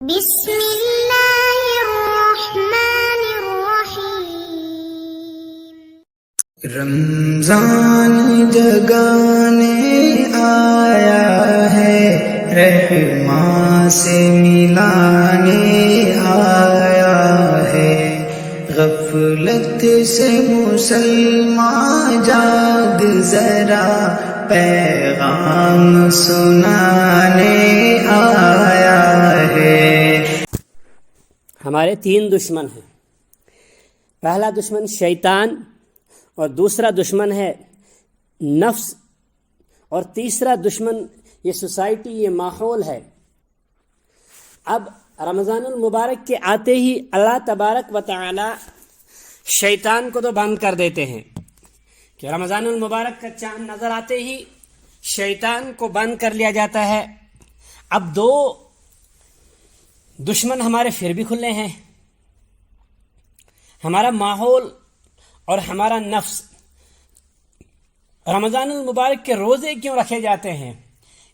بسم اللہ الرحمن الرحیم۔ رمضان جگانے آیا ہے، رحماں سے ملانے آیا ہے، غفلت سے مسلمان جاگ ذرا، پیغام سنانے آیا ہے۔ ہمارے تین دشمن ہیں۔ پہلا دشمن شیطان، اور دوسرا دشمن ہے نفس، اور تیسرا دشمن یہ سوسائٹی، یہ ماحول ہے۔ اب رمضان المبارک کے آتے ہی اللہ تبارک و تعالی شیطان کو تو بند کر دیتے ہیں کہ رمضان المبارک کا چاند نظر آتے ہی شیطان کو بند کر لیا جاتا ہے۔ اب دو دشمن ہمارے پھر بھی کھلے ہیں، ہمارا ماحول اور ہمارا نفس۔ رمضان المبارک کے روزے کیوں رکھے جاتے ہیں؟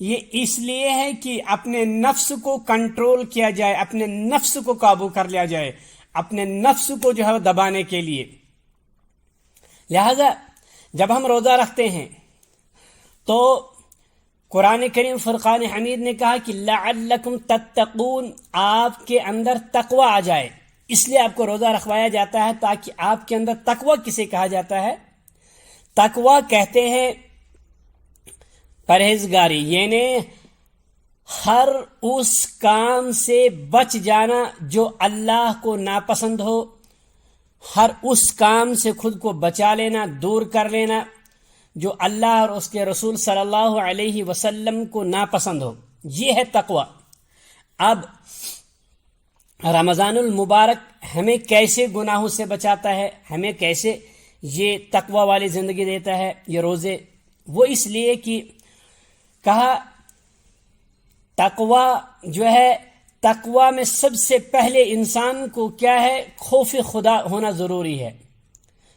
یہ اس لیے ہے کہ اپنے نفس کو کنٹرول کیا جائے، اپنے نفس کو قابو کر لیا جائے، اپنے نفس کو جو ہے دبانے کے لیے۔ لہذا جب ہم روزہ رکھتے ہیں تو قرآن کریم فرقان حمید نے کہا کہ لعلکم تتقون، آپ کے اندر تقوی آ جائے، اس لیے آپ کو روزہ رکھوایا جاتا ہے تاکہ آپ کے اندر تقوی کسے کہا جاتا ہے؟ تقوی کہتے ہیں پرہیزگاری، یعنی ہر اس کام سے بچ جانا جو اللہ کو ناپسند ہو، ہر اس کام سے خود کو بچا لینا، دور کر لینا جو اللہ اور اس کے رسول صلی اللہ علیہ وسلم کو ناپسند ہو، یہ ہے تقوی۔ اب رمضان المبارک ہمیں کیسے گناہوں سے بچاتا ہے، ہمیں کیسے یہ تقوی والی زندگی دیتا ہے یہ روزے؟ وہ اس لیے کہ کہا تقوی جو ہے، تقوی میں سب سے پہلے انسان کو کیا ہے؟ خوف خدا ہونا ضروری ہے،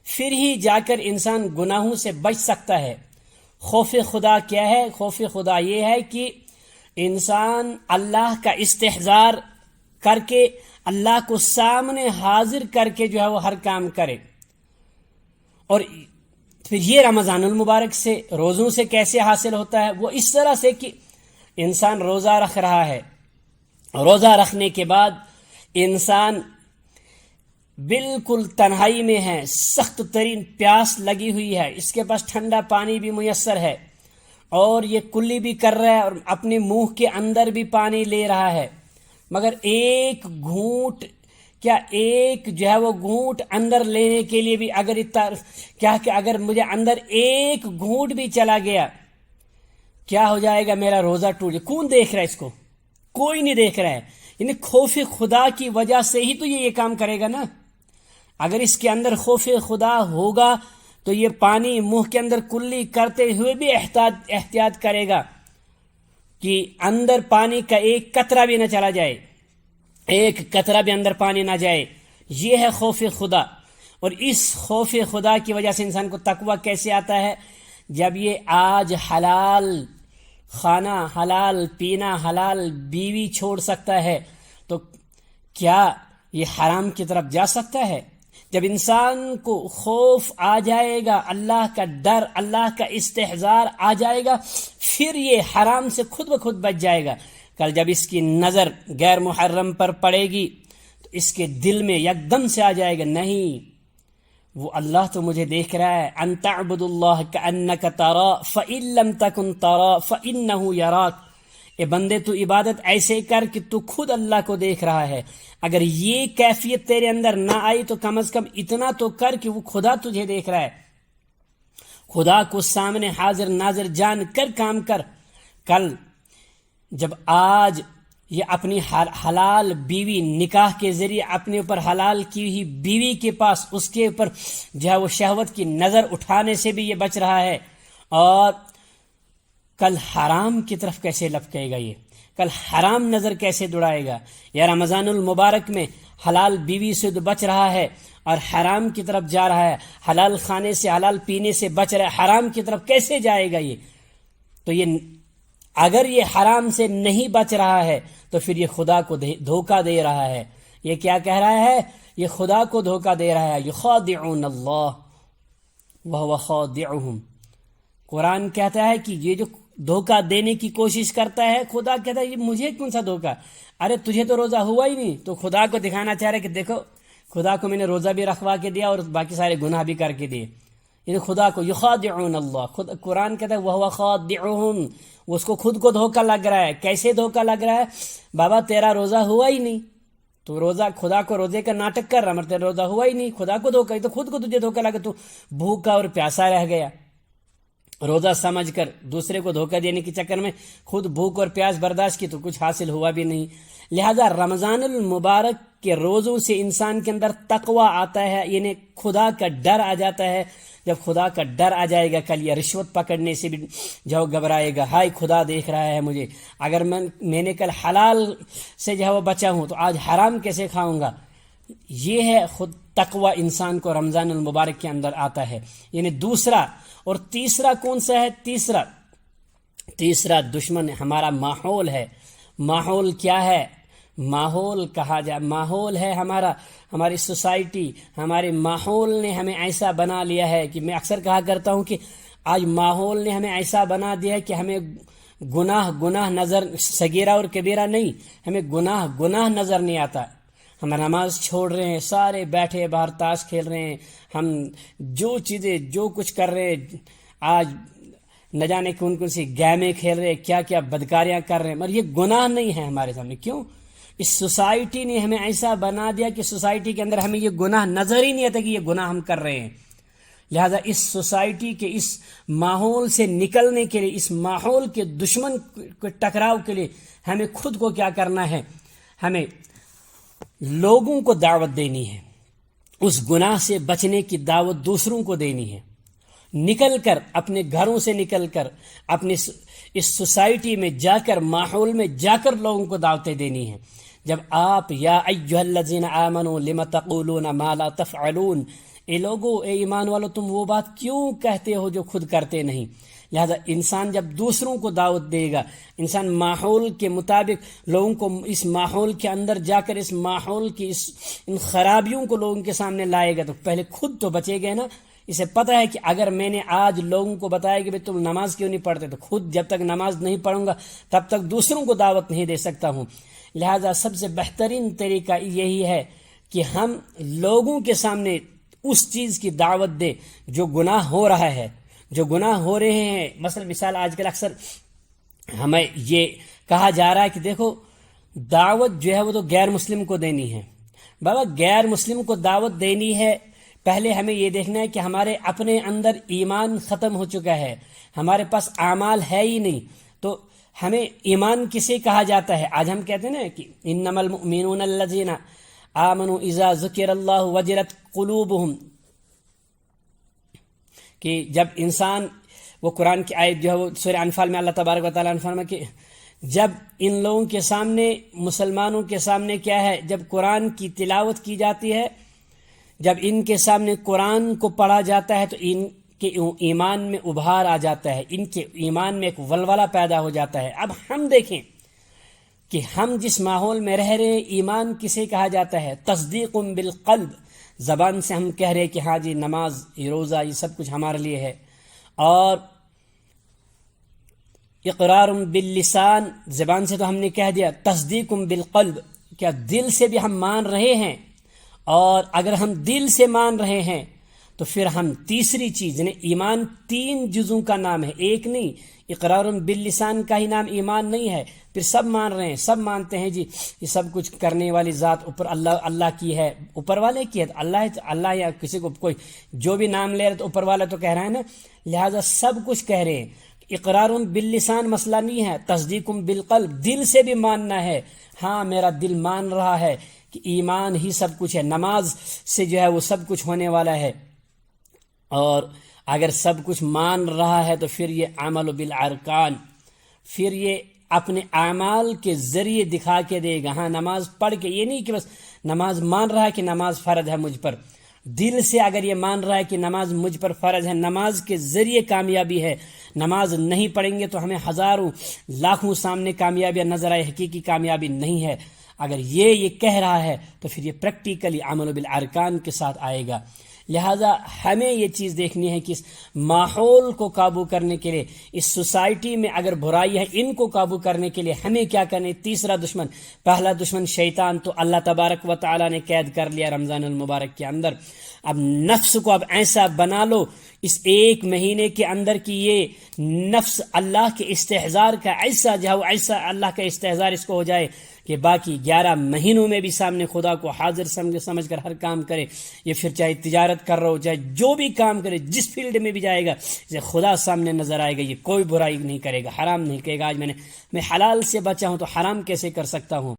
پھر ہی جا کر انسان گناہوں سے بچ سکتا ہے۔ خوف خدا کیا ہے؟ خوف خدا یہ ہے کہ انسان اللہ کا استحضار کر کے، اللہ کو سامنے حاضر کر کے جو ہے وہ ہر کام کرے۔ اور پھر یہ رمضان المبارک سے، روزوں سے کیسے حاصل ہوتا ہے؟ وہ اس طرح سے کہ انسان روزہ رکھ رہا ہے، روزہ رکھنے کے بعد انسان بالکل تنہائی میں ہے، سخت ترین پیاس لگی ہوئی ہے، اس کے پاس ٹھنڈا پانی بھی میسر ہے، اور یہ کلی بھی کر رہا ہے اور اپنے منہ کے اندر بھی پانی لے رہا ہے، مگر ایک گھونٹ جو ہے وہ گھونٹ اندر لینے کے لیے بھی اگر مجھے اندر ایک گھونٹ بھی چلا گیا کیا ہو جائے گا؟ میرا روزہ ٹوٹ جائے۔ کون دیکھ رہا ہے اس کو؟ کوئی نہیں دیکھ رہا ہے۔ یعنی خوف خدا کی وجہ سے ہی تو یہ کام کرے گا نا۔ اگر اس کے اندر خوف خدا ہوگا تو یہ پانی منہ کے اندر کلی کرتے ہوئے بھی احتیاط کرے گا کہ اندر پانی کا ایک قطرہ بھی نہ چلا جائے، ایک قطرہ بھی اندر پانی نہ جائے۔ یہ ہے خوف خدا۔ اور اس خوف خدا کی وجہ سے انسان کو تقوی کیسے آتا ہے؟ جب یہ آج حلال کھانا، حلال پینا، حلال بیوی چھوڑ سکتا ہے تو کیا یہ حرام کی طرف جا سکتا ہے؟ جب انسان کو خوف آ جائے گا، اللہ کا ڈر، اللہ کا استحضار آ جائے گا، پھر یہ حرام سے خود بخود بچ جائے گا۔ کل جب اس کی نظر غیر محرم پر پڑے گی تو اس کے دل میں یکدم سے آ جائے گا، نہیں، وہ اللہ تو مجھے دیکھ رہا ہے۔ ان تعبد اللہ کأنک ترا فإن لم تکن ترا فإنہ یراک۔ اے بندے تو عبادت ایسے کر کہ تو خود اللہ کو دیکھ رہا ہے۔ اگر یہ کیفیت تیرے اندر نہ آئی تو کم از کم اتنا تو کر کہ وہ خدا تجھے دیکھ رہا ہے۔ خدا کو سامنے حاضر ناظر جان کر کام کر۔ کل جب آج یہ اپنی حلال بیوی، نکاح کے ذریعے اپنے اوپر حلال کی ہوئی بیوی کے پاس اس کے اوپر جو ہے وہ شہوت کی نظر اٹھانے سے بھی یہ بچ رہا ہے، اور کل حرام کی طرف کیسے لپکے گا؟ یہ کل حرام نظر کیسے دوڑائے گا؟ یا رمضان المبارک میں حلال بیوی سے بچ رہا ہے اور حرام کی طرف جا رہا ہے، حلال کھانے سے، حلال پینے سے بچ رہا ہے، حرام کی طرف کیسے جائے گا یہ؟ تو یہ اگر یہ حرام سے نہیں بچ رہا ہے تو پھر یہ خدا کو دھوکہ دے رہا ہے. یہ کیا کہہ رہا ہے؟ یہ خدا کو دھوکہ دے رہا ہے. یخادعون اللہ وہو خادعہم. قرآن کہتا ہے کہ یہ جو دھوکہ دینے کی کوشش کرتا ہے، خدا کہتا ہے یہ مجھے کون سا دھوکہ؟ ارے تجھے تو روزہ ہوا ہی نہیں، تو خدا کو دکھانا چاہ رہے کہ دیکھو خدا کو میں نے روزہ بھی رکھوا کے دیا اور باقی سارے گناہ بھی کر کے دیے. یعنی خدا کو یخادعون اللہ. قرآن کہتا ہے وہو خادعہم، اس کو خود کو دھوکہ لگ رہا ہے. کیسے دھوکہ لگ رہا ہے؟ بابا تیرا روزہ ہوا ہی نہیں، تو روزہ خدا کو روزے کا ناٹک کر رہا، مگر روزہ ہوا ہی نہیں، خدا کو دھوکہ. تو خود کو تجھے دھوکہ لگا، تو بھوکا اور پیاسا رہ گیا روزہ سمجھ کر. دوسرے کو دھوکہ دینے کے چکر میں خود بھوک اور پیاس برداشت کی تو کچھ حاصل ہوا بھی نہیں. لہذا رمضان المبارک کے روزوں سے انسان کے اندر تقوی آتا ہے، یعنی خدا کا ڈر آ جاتا ہے. جب خدا کا ڈر آ جائے گا، کل یہ رشوت پکڑنے سے بھی جو گھبرائے گا، ہائے خدا دیکھ رہا ہے مجھے، اگر میں نے کل حلال سے جو ہے وہ بچا ہوں تو آج حرام کیسے کھاؤں گا. یہ ہے خود تقوی انسان کو رمضان المبارک کے اندر آتا ہے. یعنی دوسرا. اور تیسرا کون سا ہے؟ تیسرا دشمن ہمارا ماحول ہے. ماحول کیا ہے؟ ماحول کہا جائے، ماحول ہے ہماری سوسائٹی. ہمارے ماحول نے ہمیں ایسا بنا لیا ہے کہ میں اکثر کہا کرتا ہوں کہ آج ماحول نے ہمیں ایسا بنا دیا ہے کہ ہمیں گناہ نظر، صغیرہ اور کبیرہ نہیں، ہمیں گناہ نظر نہیں آتا. ہم نماز چھوڑ رہے ہیں، سارے بیٹھے باہر تاش کھیل رہے ہیں، ہم جو کچھ کر رہے ہیں، آج نہ جانے کون سی گیمیں کھیل رہے ہیں، کیا بدکاریاں کر رہے ہیں، مگر یہ گناہ نہیں ہے ہمارے سامنے. کیوں؟ اس سوسائٹی نے ہمیں ایسا بنا دیا کہ سوسائٹی کے اندر ہمیں یہ گناہ نظر ہی نہیں آتا کہ یہ گناہ ہم کر رہے ہیں. لہذا اس سوسائٹی کے اس ماحول سے نکلنے کے لیے، اس ماحول کے دشمن کے ٹکراؤ کے لیے ہمیں خود کو کیا کرنا ہے؟ ہمیں لوگوں کو دعوت دینی ہے، اس گناہ سے بچنے کی دعوت دوسروں کو دینی ہے. نکل کر، اپنے گھروں سے نکل کر، اپنے اس سوسائٹی میں جا کر، ماحول میں جا کر لوگوں کو دعوتیں دینی ہیں. جب آپ یا ایھا الذین آمنوا لم تقولون ما لا تفعلون، اے لوگو، اے ایمان والو، تم وہ بات کیوں کہتے ہو جو خود کرتے نہیں. لہذا انسان جب دوسروں کو دعوت دے گا، انسان ماحول کے مطابق لوگوں کو اس ماحول کے اندر جا کر اس ماحول کی ان خرابیوں کو لوگوں کے سامنے لائے گا، تو پہلے خود تو بچے گئے نا. اسے پتہ ہے کہ اگر میں نے آج لوگوں کو بتایا کہ تم نماز کیوں نہیں پڑھتے، تو خود جب تک نماز نہیں پڑھوں گا تب تک دوسروں کو دعوت نہیں دے سکتا ہوں. لہذا سب سے بہترین طریقہ یہی ہے کہ ہم لوگوں کے سامنے اس چیز کی دعوت دیں جو گناہ ہو رہا ہے، جو گناہ ہو رہے ہیں. مثال آج کل اکثر ہمیں یہ کہا جا رہا ہے کہ دیکھو دعوت جو ہے وہ تو غیر مسلم کو دینی ہے. بابا غیر مسلم کو دعوت دینی ہے، پہلے ہمیں یہ دیکھنا ہے کہ ہمارے اپنے اندر ایمان ختم ہو چکا ہے، ہمارے پاس اعمال ہے ہی نہیں. تو ہمیں ایمان کسے کہا جاتا ہے؟ آج ہم کہتے ہیں نا کہ انما المؤمنون الذین آمنوا اذا ذکر اللہ وجلت قلوبہم، کہ جب انسان، وہ قرآن کی آیت جو ہے وہ سورہ انفال میں اللہ تبارک و تعالیٰ نے فرمایا کہ جب ان لوگوں کے سامنے، مسلمانوں کے سامنے کیا ہے، جب قرآن کی تلاوت کی جاتی ہے، جب ان کے سامنے قرآن کو پڑھا جاتا ہے تو ان کے ایمان میں ابھار آ جاتا ہے، ان کے ایمان میں ایک ولولہ پیدا ہو جاتا ہے. اب ہم دیکھیں کہ ہم جس ماحول میں رہ رہے ہیں، ایمان کسے کہا جاتا ہے؟ تصدیق بالقلب. زبان سے ہم کہہ رہے کہ ہاں جی نماز، روزہ، یہ سب کچھ ہمارے لیے ہے. اور اقرار باللسان، زبان سے تو ہم نے کہہ دیا. تصدیق بالقلب، کیا دل سے بھی ہم مان رہے ہیں؟ اور اگر ہم دل سے مان رہے ہیں تو پھر ہم تیسری چیز، یعنی ایمان 3 جزوں کا نام ہے، ایک نہیں. اقرار باللسان کا ہی نام ایمان نہیں ہے. پھر سب مان رہے ہیں، سب مانتے ہیں جی یہ سب کچھ کرنے والی ذات اوپر اللہ کی ہے، اوپر والے کی ہے، اللہ یا کسی کو کوئی جو بھی نام لے رہا تو اوپر والا تو کہہ رہا ہے نا. لہذا سب کچھ کہہ رہے ہیں. اقرار باللسان مسئلہ نہیں ہے، تصدیق بالقلب، دل سے بھی ماننا ہے. ہاں میرا دل مان رہا ہے کہ ایمان ہی سب کچھ ہے، نماز سے جو ہے وہ سب کچھ ہونے والا ہے. اور اگر سب کچھ مان رہا ہے تو پھر یہ عمل بالارکان، پھر یہ اپنے اعمال کے ذریعے دکھا کے دے گا. ہاں نماز پڑھ کے، یہ نہیں کہ بس نماز مان رہا ہے کہ نماز فرض ہے مجھ پر، دل سے اگر یہ مان رہا ہے کہ نماز مجھ پر فرض ہے، نماز کے ذریعے کامیابی ہے، نماز نہیں پڑھیں گے تو ہمیں ہزاروں لاکھوں سامنے کامیابیاں نظر آئے، حقیقی کامیابی نہیں ہے، اگر یہ کہہ رہا ہے تو پھر یہ پریکٹیکلی عمل بالارکان کے ساتھ آئے گا۔ لہذا ہمیں یہ چیز دیکھنی ہے کہ اس ماحول کو قابو کرنے کے لیے، اس سوسائٹی میں اگر برائی ہے ان کو قابو کرنے کے لیے ہمیں کیا کرنے۔ تیسرا دشمن، پہلا دشمن شیطان تو اللہ تبارک و تعالی نے قید کر لیا رمضان المبارک کے اندر۔ اب نفس کو اب ایسا بنا لو اس ایک مہینے کے اندر کہ یہ نفس اللہ کے استحضار کا ایسا جاؤ، ایسا اللہ کا استحضار اس کو ہو جائے کہ باقی 11 مہینوں میں بھی سامنے خدا کو حاضر سمجھ کر ہر کام کرے۔ یہ پھر چاہے تجارت کر رہا ہو، چاہے جو بھی کام کرے، جس فیلڈ میں بھی جائے گا، اسے خدا سامنے نظر آئے گا، یہ کوئی برائی نہیں کرے گا، حرام نہیں کہے گا۔ آج میں حلال سے بچا ہوں تو حرام کیسے کر سکتا ہوں؟